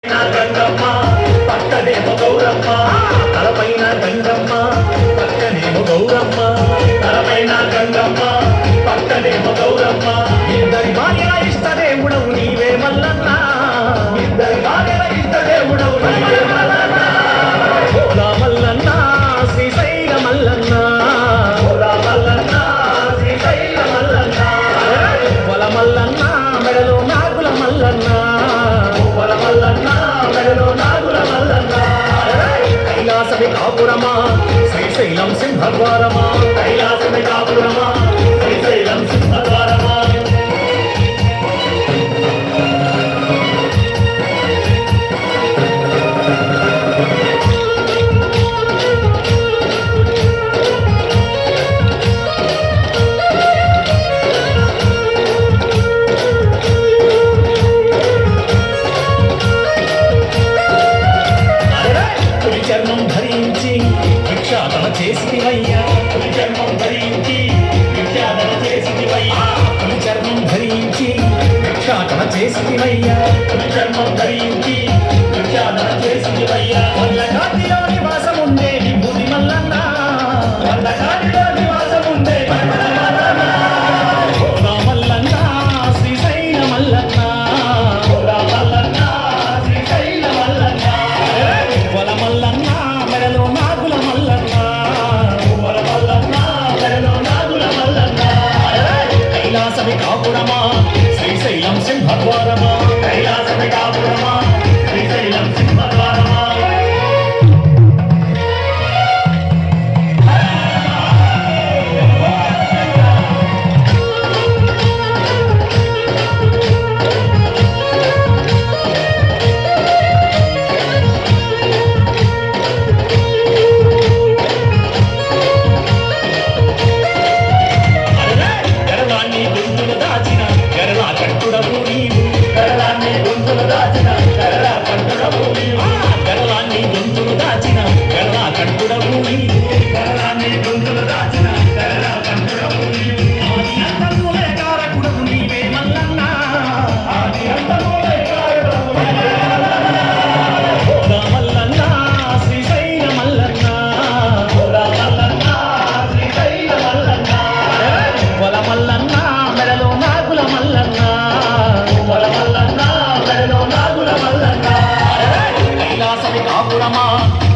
గంగమ్మ పక్కనేమో గౌరమ్మ తలపైన గంగమ్మ పక్కనేమో గౌరమ్మ తలపైన గంగమ్మ పక్కనేమో గౌరమ్మ ఇద్దరి భార్యల ఇష్ట దేవుడవు నీవే మల్లన్న ఇద్దరి భార్యల ఇష్ట దేవుడవు నీవే మల్లన్న ఓలా మల్లన్న శ్రీశైల మల్లన్న ఓలా మల్లన్న శ్రీశైల మల్లన్న వల మల్లన్న మెడలో నాగుల మల్లన్న వల మల్లన్న మెడలో నాగుల మల్లన్న కైలాసమి కాపురమా శ్రీశైలం సింహద్వారమా కైలాసమి కాపురమా శ్రీశైలం సింహద్వారమా చర్మం ధరించి భిక్షాటన చేసివయ్యా చర్మం ధరించి భిక్షాటన చేసివయ్యా చర్మం ధరించి భిక్షాటన చేసివయ్యా చర్మం ధరించి భిక్షాటన చేసివయ్యా వల్లకాటిలో నివాసం ఉండే విభూతి మల్లన్న వల్లకాటిలో నివాసం ఉండే మల్లన్న శ్రీశైల మల్లన్న మల్లన్న శ్రీశైల మల్లన్న వల మల్లన్న మెడలో నాగుల మల్లన్న వల మల్లన్న మెడలో నాగుల మల్లన్న కైలాసమి కాపురమా శ్రీశైలం సింహద్వారమా కైలాసమి కాపురమా శ్రీశైలం సింహద్వారమా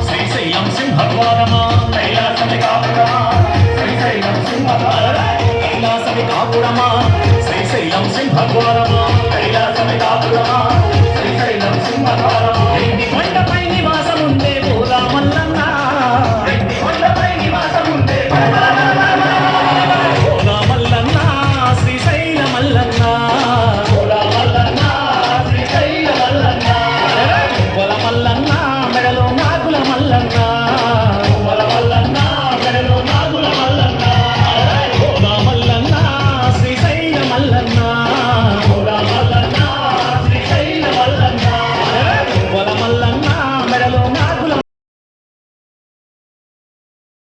శ్రీశైలం సింహద్వారమా కైలాసమి కాపురమా శ్రీశైలం సింహద్వారమా కైలాసమి కాపురమా శ్రీశైలం సింహద్వారమా కైలాసమి కాపురమా శ్రీశైలం సింహద్వారమా